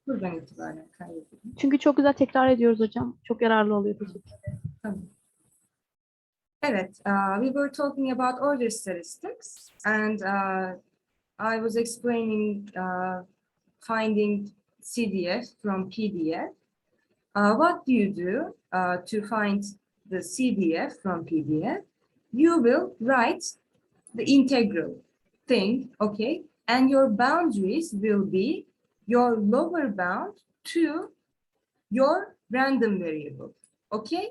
Buradan itibaren kaydedelim. Çünkü çok güzel tekrar ediyoruz hocam. Çok yararlı oluyor. Teşekkür ederim. Tamam. Evet, we were talking about order statistics, and I was explaining finding CDF from PDF. What do you do to find the CDF from PDF? You will write the integral thing, okay? And your boundaries will be your lower bound to your random variable, okay?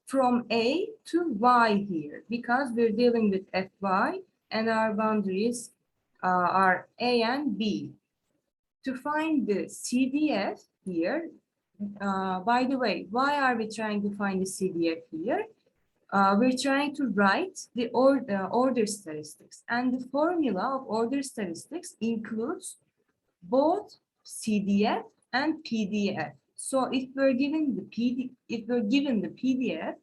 From A to Y here, because we're dealing with Fy and our boundaries are A and B. To find the CDF here, by the way, why are we trying to find the CDF here? We're trying to write the order statistics, and the formula of order statistics includes both CDF and PDF. So if we're given the PDF,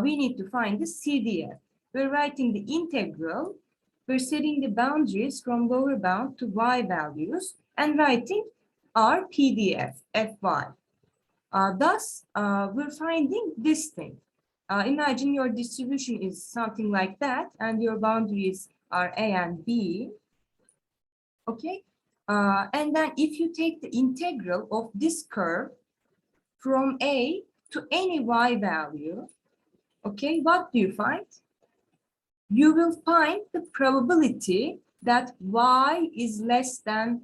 we need to find the CDF. We're writing the integral. We're setting the boundaries from lower bound to Y values and writing our PDF, Fy. Thus, we're finding this thing. Imagine your distribution is something like that, and your boundaries are A and B. Okay, and then if you take the integral of this curve from A to any Y value, okay, what do you find? You will find the probability that Y is less than,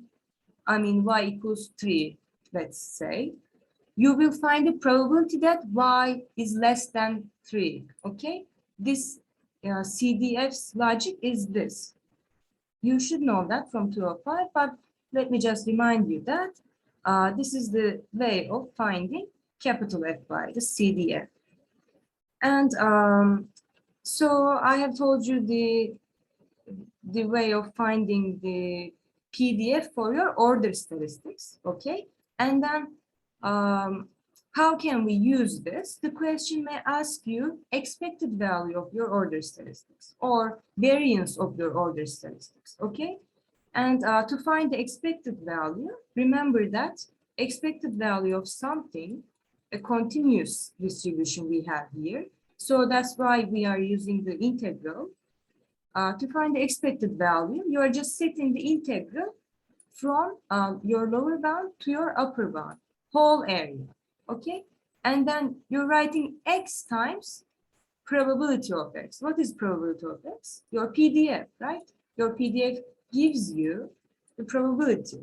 Y equals 3, let's say. You will find the probability that Y is less than 3, okay? This CDF's logic is this. You should know that from 205, but let me just remind you that this is the way of finding capital Fy, the CDF. And so I have told you the way of finding the PDF for your order statistics, okay? And then how can we use this? The question may ask you expected value of your order statistics or variance of your order statistics, okay? And to find the expected value, remember that expected value of something, a continuous distribution we have here. So that's why we are using the integral. To find the expected value, you are just setting the integral from your lower bound to your upper bound, whole area, okay? And then you're writing x times probability of x. What is probability of x? Your PDF, right? Your PDF gives you the probability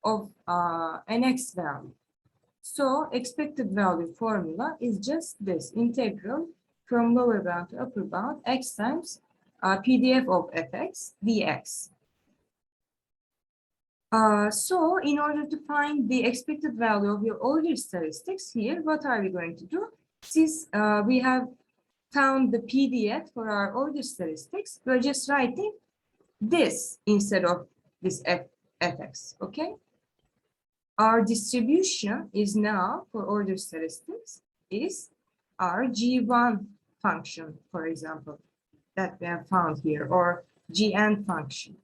of an x value. So expected value formula is just this, integral from lower bound to upper bound, x times PDF of fx dx. So in order to find the expected value of your order statistics here, what are we going to do? Since we have found the PDF for our order statistics, we're just writing this instead of this fx, okay? Our distribution is now for order statistics is our G1 function, for example, that we have found here, or Gn function.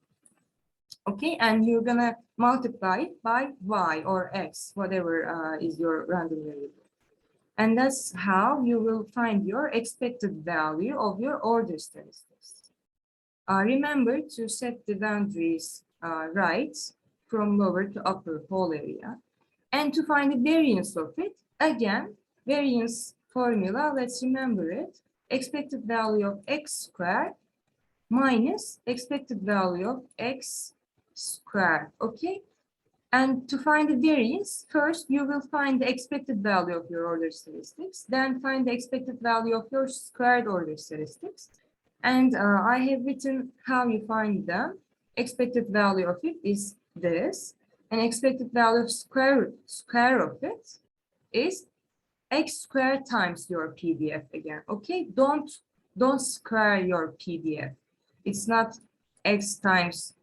Okay, and you're gonna multiply it by y or x, whatever is your random variable. And that's how you will find your expected value of your order statistics. Remember to set the boundaries right from lower to upper whole area. And to find the variance of it, again, variance formula, let's remember it. Expected value of x squared minus expected value of x squared, okay? And to find the variance, first you will find the expected value of your order statistics, then find the expected value of your squared order statistics. And I have written how you find them. Expected value of it is this, and expected value of square of it is x squared times your PDF again, okay? Don't square your PDF. It's not x times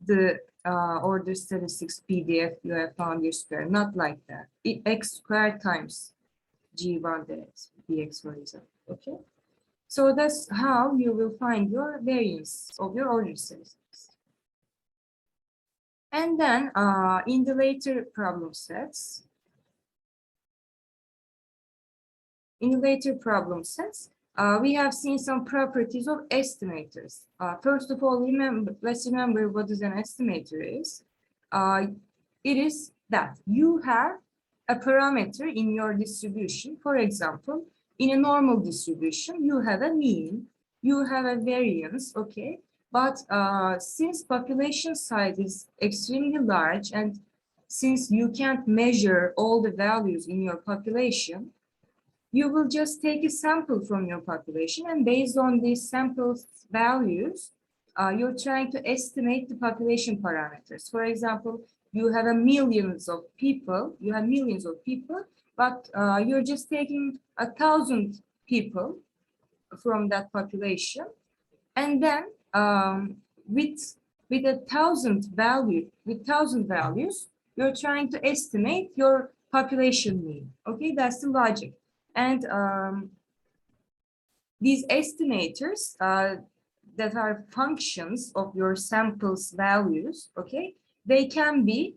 the order statistics PDF you have found your square, not like that. X squared times G1 dx, for example, okay? So that's how you will find your variance of your order statistics. And then in the later problem sets, we have seen some properties of estimators. First of all, let's remember what is an estimator is. It is that you have a parameter in your distribution. For example, in a normal distribution, you have a mean, you have a variance, okay? But since population size is extremely large and since you can't measure all the values in your population, you will just take a sample from your population, and based on these samples values, you're trying to estimate the population parameters. For example, you have millions of people, but you're just taking 1,000 people from that population, and then with 1,000 values, you're trying to estimate your population mean. Okay, that's the logic. And these estimators that are functions of your samples values, okay, they can be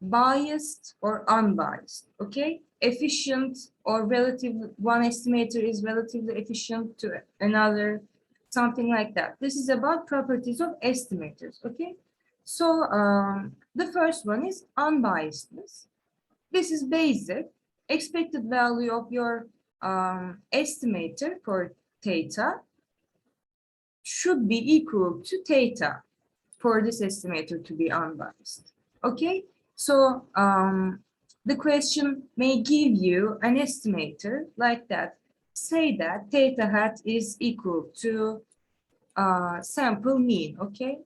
biased or unbiased, okay? Efficient or relative, one estimator is relatively efficient to another, something like that. This is about properties of estimators, okay? So the first one is unbiasedness. This is basic. Expected value of your estimator for theta should be equal to theta for this estimator to be unbiased. Okay, so the question may give you an estimator like that. Say that theta hat is equal to sample mean, okay?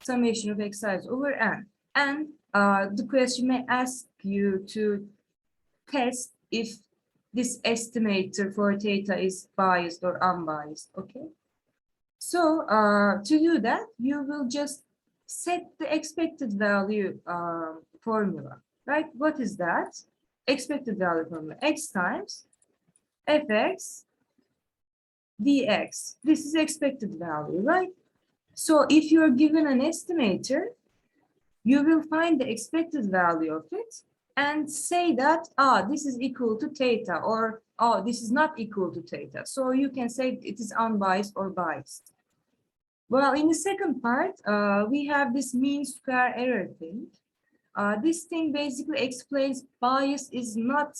Summation of xi's over n. And the question may ask you to test if this estimator for theta is biased or unbiased, okay? So to do that, you will just set the expected value formula, right? What is that? Expected value formula, x times fx dx. This is expected value, right? So if you're given an estimator, you will find the expected value of it and say that, this is equal to theta, or, this is not equal to theta. So you can say it is unbiased or biased. Well, in the second part, we have this mean square error thing. This thing basically explains bias is not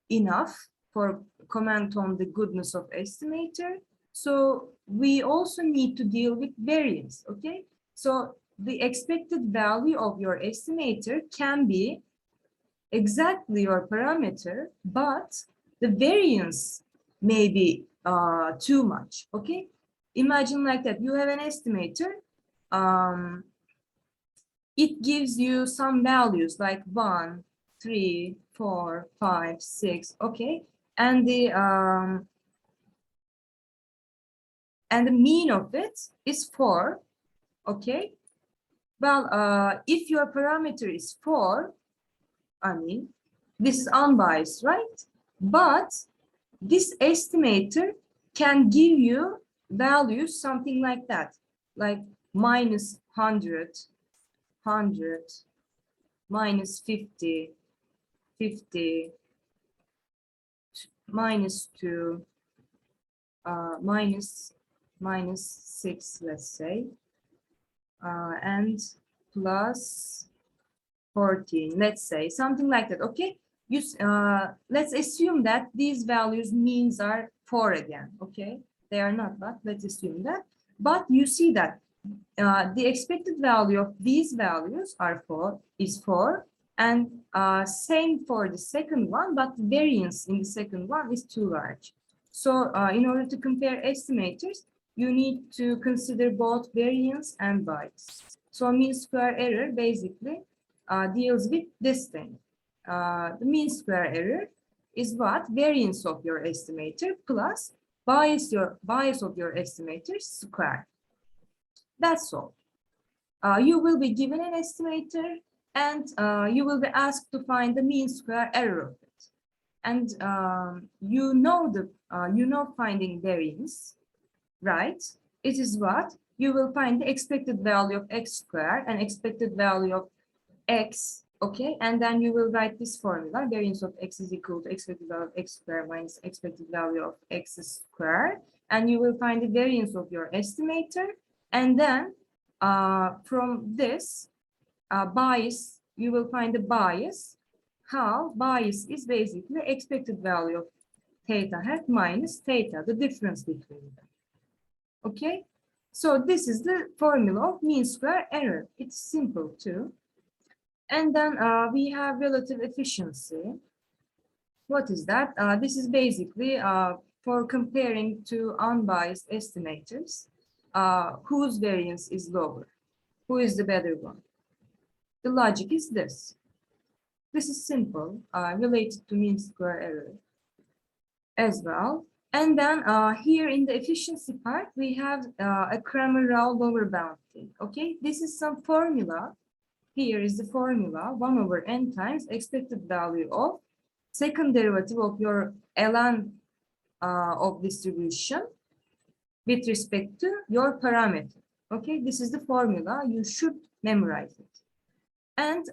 enough for comment on the goodness of estimator. So we also need to deal with variance, okay? So the expected value of your estimator can be exactly your parameter, but the variance may be too much, okay? Imagine like that, you have an estimator, it gives you some values like 1, 3, 4, 5, 6, okay? And the mean of it is 4, okay? Well, if your parameter is 4, I mean, this is unbiased, right? But this estimator can give you values something like that, like minus 100, 100, minus 50, 50, minus 2, minus 6, let's say, and plus 14, let's say, something like that, okay? Let's assume that these values means are 4 again, okay? They are not, but let's assume that. But you see that the expected value of these values is 4, and same for the second one, but the variance in the second one is too large. So in order to compare estimators, you need to consider both variance and bias. So mean square error basically deals with this thing. The mean square error is what? Variance of your estimator plus bias of your estimator squared. That's all. You will be given an estimator, and you will be asked to find the mean square error of it. And you know finding variance, right? It is what? you will find the expected value of x squared and expected value of x, okay? And then you will write this formula, variance of x is equal to expected value of x squared minus expected value of x squared. And you will find the variance of your estimator. And then from this bias, you will find the bias. How? Bias is basically expected value of theta hat minus theta, the difference between them. Okay? So this is the formula of mean square error. It's simple too. And then we have relative efficiency. What is that? This is basically for comparing two unbiased estimators, whose variance is lower, who is the better one. The logic is this. This is simple, related to mean square error as well. And then here in the efficiency part, we have a Cramer-Rao lower bound thing. Okay, this is some formula. Here is the formula, 1 over n times expected value of second derivative of your ln of distribution with respect to your parameter. Okay, this is the formula. You should memorize it. And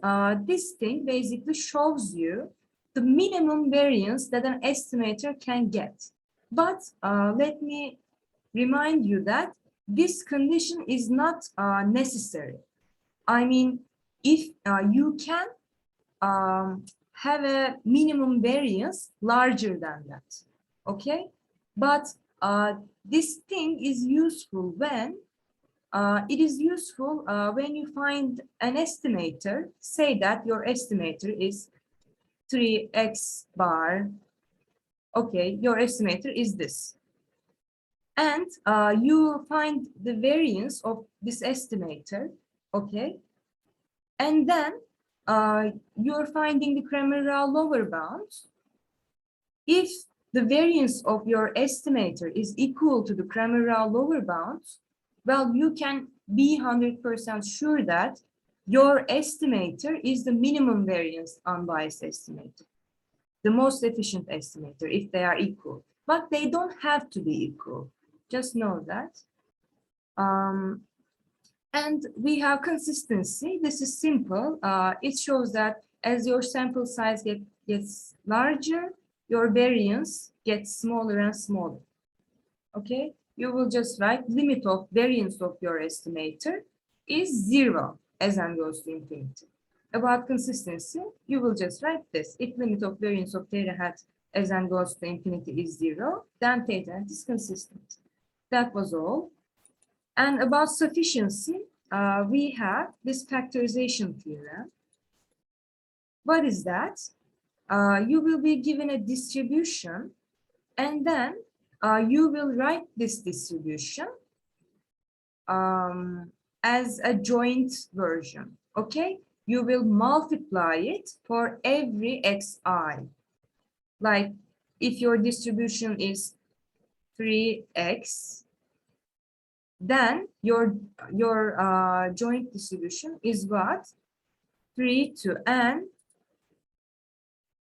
this thing basically shows you the minimum variance that an estimator can get. But let me remind you that this condition is not necessary. I mean, if you can have a minimum variance larger than that, okay? But this thing is useful when it is useful when you find an estimator. Say that your estimator is 3x bar. Okay, your estimator is this. And you find the variance of this estimator, okay? And then you're finding the Cramer-Rao lower bounds. If the variance of your estimator is equal to the Cramer-Rao lower bounds, well, you can be 100% sure that your estimator is the minimum variance unbiased estimator, the most efficient estimator if they are equal. But they don't have to be equal. Just know that. And we have consistency. This is simple. It shows that as your sample size gets larger, your variance gets smaller and smaller. Okay, you will just write limit of variance of your estimator is 0 as n goes to infinity. About consistency, you will just write this. If limit of variance of theta hat as n goes to infinity is 0, then theta hat is consistent. That was all. And about sufficiency, we have this factorization theorem. What is that? You will be given a distribution, and then you will write this distribution as a joint version, okay? You will multiply it for every xi. Like if your distribution is 3x, then your joint distribution is what? 3 to n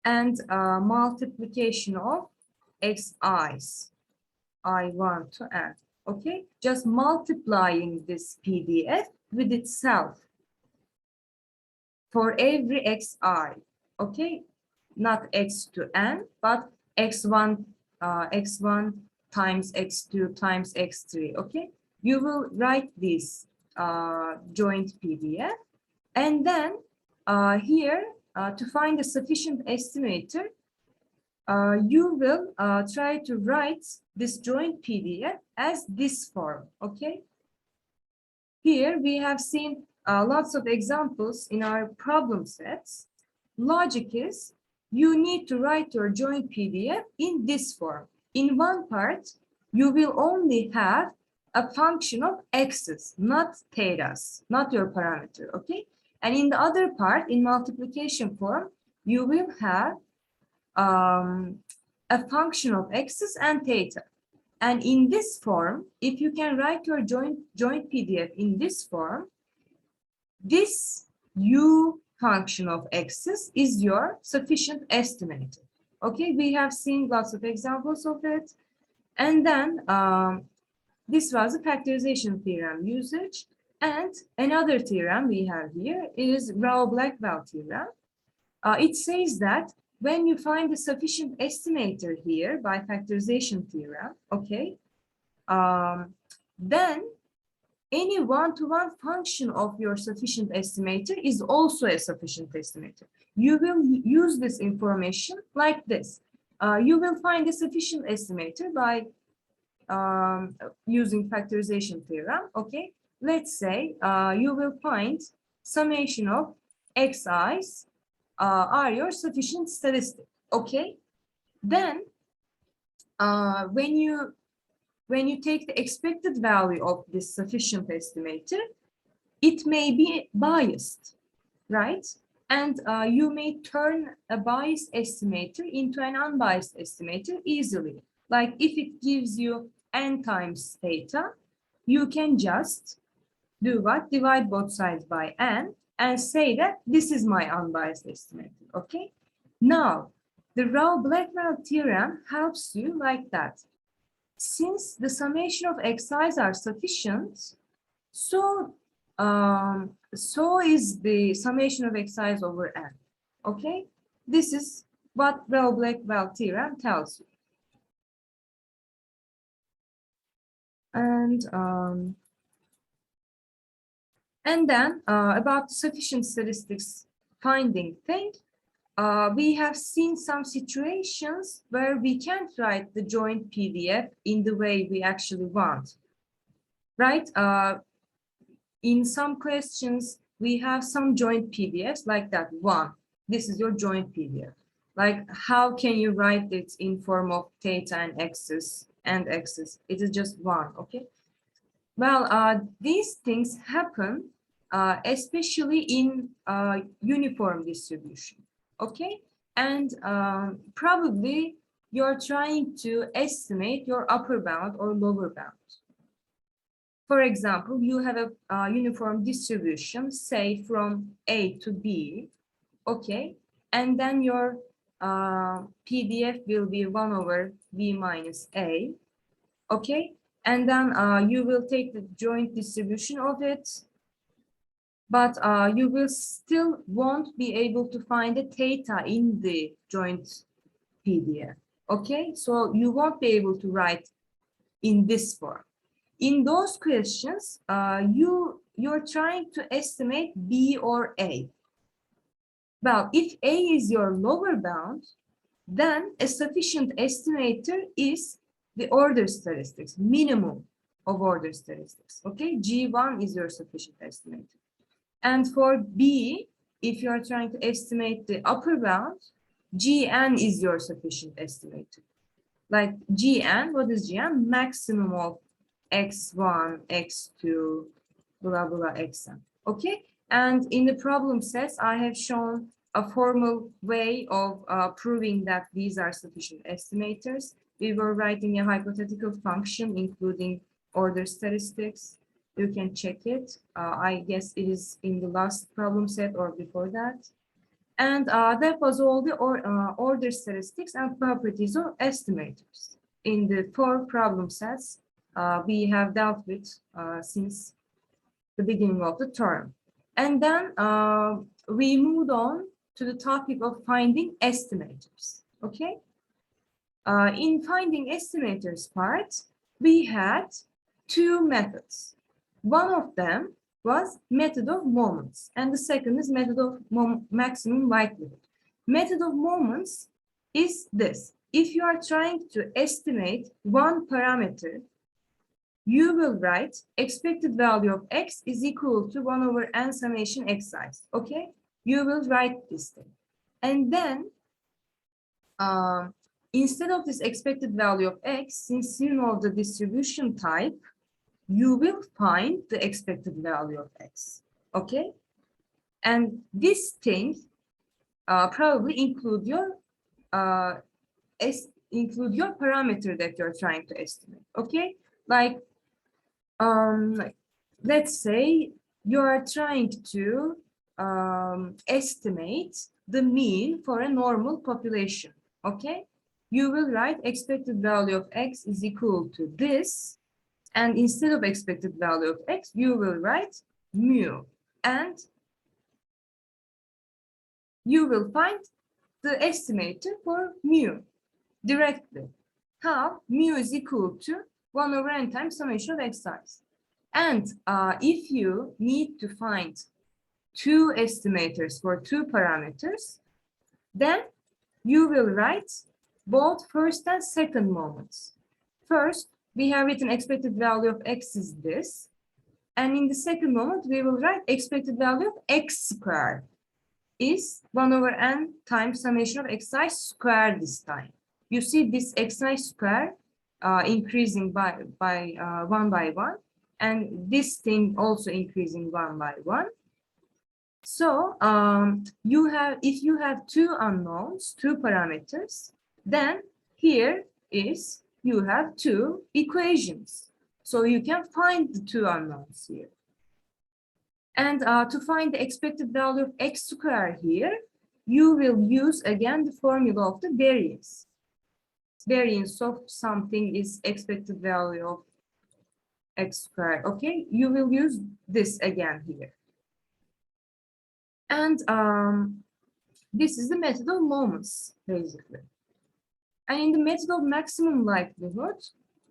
and multiplication of xi's, I1 to n. Okay, just multiplying this PDF with itself for every xi. Okay, not x to n, but x1 times x2 times x3. Okay, you will write this joint PDF, and then here to find a sufficient estimator, you will try to write this joint PDF as this form, okay? Here we have seen lots of examples in our problem sets. Logic is you need to write your joint PDF in this form. In one part, you will only have a function of x's, not thetas, not your parameter, okay? And in the other part, in multiplication form, you will have a function of x's and theta. And in this form, if you can write your joint PDF in this form, this u function of x's is your sufficient estimator. Okay, we have seen lots of examples of it. And then This was the factorization theorem usage. And another theorem we have here is Rao-Blackwell theorem. It says that when you find a sufficient estimator here by factorization theorem, okay, then any one-to-one function of your sufficient estimator is also a sufficient estimator. You will use this information like this. You will find a sufficient estimator by using factorization theorem, okay? Let's say you will find summation of xi's are your sufficient statistic, okay? Then when you take the expected value of this sufficient estimator, it may be biased, right? And you may turn a biased estimator into an unbiased estimator easily. Like if it gives you n times theta, you can just do what? Divide both sides by n and say that this is my unbiased estimator, okay? Now, the Rao-Blackwell theorem helps you like that. Since the summation of xi's are sufficient, so is the summation of xi's over n. Okay, this is what Rao-Blackwell theorem tells you. And then about sufficient statistics finding thing, we have seen some situations where we can't write the joint PDF in the way we actually want, right? In some questions, we have some joint PDFs like that one. This is your joint PDF. Like how can you write it in form of theta and x's and x's? It is just one, okay? Well, these things happen especially in uniform distribution, okay? And probably you're trying to estimate your upper bound or lower bound. For example, you have a uniform distribution, say from A to B, okay? And then your PDF will be 1 over B minus A, okay? And then you will take the joint distribution of it, but you will still won't be able to find a theta in the joint PDF, okay? So you won't be able to write in this form. In those questions, you're trying to estimate B or A. Well, if A is your lower bound, then a sufficient estimator is the order statistics, minimum of order statistics. Okay, G1 is your sufficient estimator. And for B, if you are trying to estimate the upper bound, Gn is your sufficient estimator. Like Gn, what is Gn? Maximum of x1, x2, blah, blah, xn. Okay, and in the problem sets, I have shown a formal way of proving that these are sufficient estimators. We were writing a hypothetical function, including order statistics. You can check it. I guess it is in the last problem set or before that. And that was all the order statistics and properties of estimators in the 4 problem sets we have dealt with since the beginning of the term. And then we moved on to the topic of finding estimators, okay? In finding estimators part, we had 2 methods. One of them was method of moments, and the second is method of maximum likelihood. Method of moments is this. If you are trying to estimate one parameter, you will write expected value of x is equal to 1 over n summation xi's, okay? You will write this thing. And then, instead of this expected value of x, since you know the distribution type, you will find the expected value of x, okay? And this thing probably include your parameter that you're trying to estimate, okay? Like, let's say you are trying to estimate the mean for a normal population, okay? You will write expected value of x is equal to this, And instead of expected value of x, you will write mu. And you will find the estimator for mu directly. How? Mu is equal to 1 over n times summation of xi's. And if you need to find two estimators for two parameters, then you will write both first and second moments. First, we have written expected value of x is this. And in the second moment, we will write expected value of x squared is 1 over n times summation of xi squared this time. You see this xi squared increasing by one by one, and this thing also increasing one by one. So if you have two unknowns, two parameters, then here is you have two equations. So you can find the two unknowns here. And to find the expected value of x squared here, you will use again the formula of the variance. Variance of something is expected value of x squared. Okay, you will use this again here. And this is the method of moments, basically. And in the method of maximum likelihood,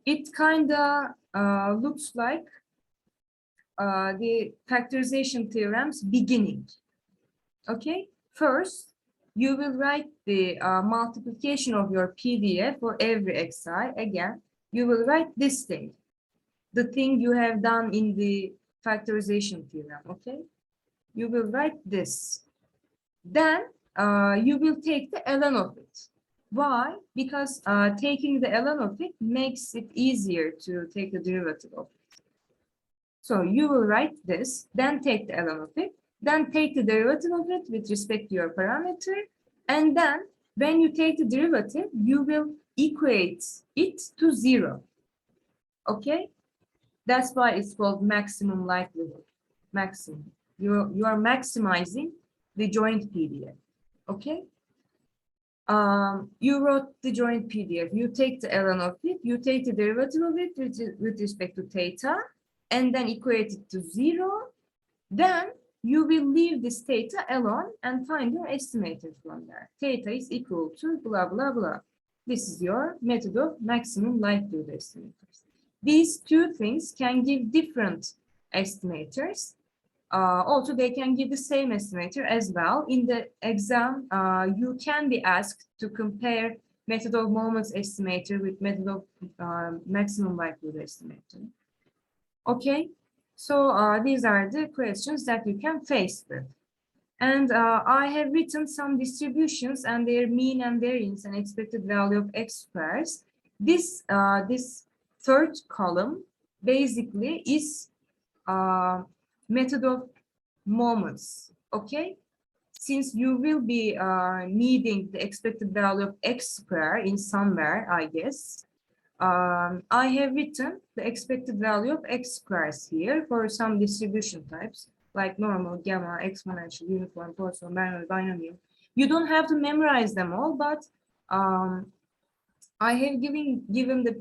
it kind of looks like the factorization theorem's beginning. Okay, first, you will write the multiplication of your PDF for every xi. Again, you will write this thing, the thing you have done in the factorization theorem, okay? You will write this. Then you will take the ln of it. Why? Because taking the ln of it makes it easier to take the derivative of it. So you will write this, then take the ln of it, then take the derivative of it with respect to your parameter, and then when you take the derivative, you will equate it to 0. Okay? That's why it's called maximum likelihood. Maximum. You are maximizing the joint PDF. Okay? You wrote the joint PDF. You take the ln of it, you take the derivative of it with respect to theta, and then equate it to 0. Then you will leave this theta alone and find your estimator from there. Theta is equal to blah, blah, blah. This is your method of maximum likelihood estimators. These two things can give different estimators. Also, they can give the same estimator as well. In the exam, you can be asked to compare method of moments estimator with method of maximum likelihood estimator. Okay, so these are the questions that you can face with. And I have written some distributions and their mean and variance and expected value of x squares. This third column basically is method of moments, okay? Since you will be needing the expected value of x squared in somewhere, I guess, I have written the expected value of x squares here for some distribution types, like normal, gamma, exponential, uniform, Poisson, binomial. You don't have to memorize them all, but I have given the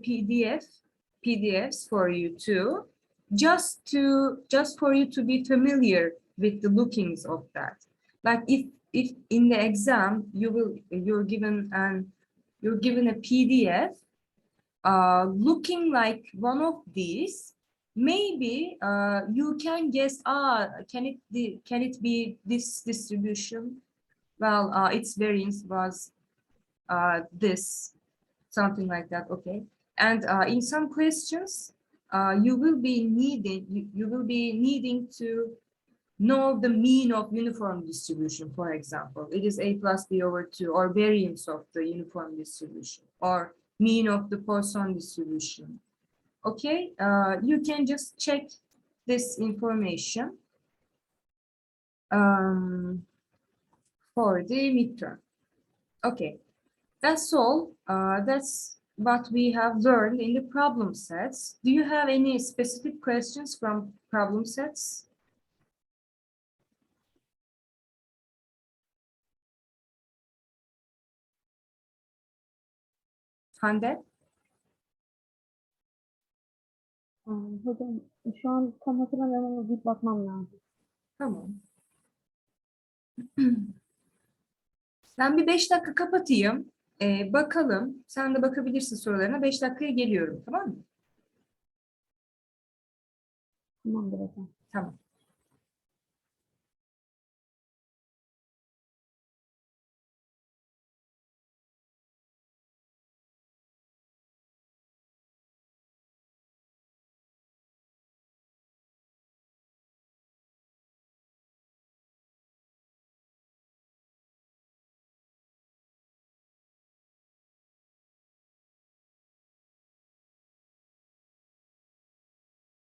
PDFs for you too, just for you to be familiar with the lookings of that. Like if in the exam you're given a PDF looking like one of these, maybe you can guess, can it be this distribution? Well, its variance was this, something like that. Okay, and in some questions, you will be needing to know the mean of uniform distribution. For example, it is a plus b over 2, or variance of the uniform distribution, or mean of the Poisson distribution. Okay, you can just check this information for the midterm. Okay, that's all. That's what we have learned in the problem sets. Do you have any specific questions from problem sets? Hande? Hocam şu an tam hatırlamıyorum ama bir bakmam lazım. Tamam. Ben bir 5 dakika kapatayım. Bakalım. Sen de bakabilirsin sorularına. 5 dakikaya geliyorum. Tamam mı? Tamamdır hocam. Tamam.